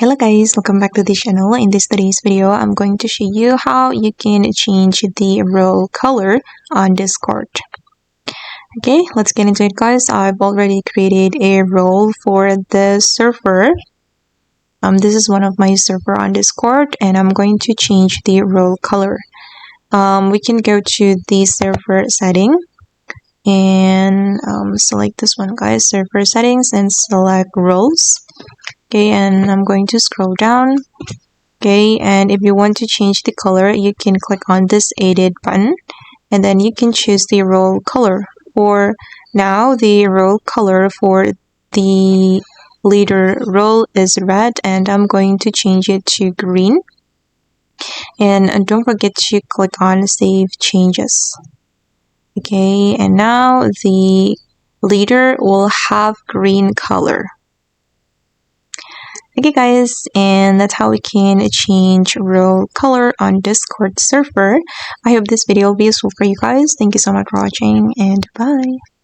Hello guys, welcome back to the channel. In today's video, I'm going to show you how you can change the role color on Discord. Okay, let's get into it guys. I've already created a role for the server. This is one of my server on Discord and I'm going to change the role color. We can go to the server setting and select this one guys, server settings, and select roles. Okay, and I'm going to scroll down. Okay, and if you want to change the color, you can click on this edit button and then you can choose the role color. For now, the role color for the leader role is red and I'm going to change it to green. And don't forget to click on save changes. Okay, and now the leader will have green color. Okay guys, and that's how we can change role color on Discord server. I hope this video will be useful for you guys. Thank you so much for watching and bye.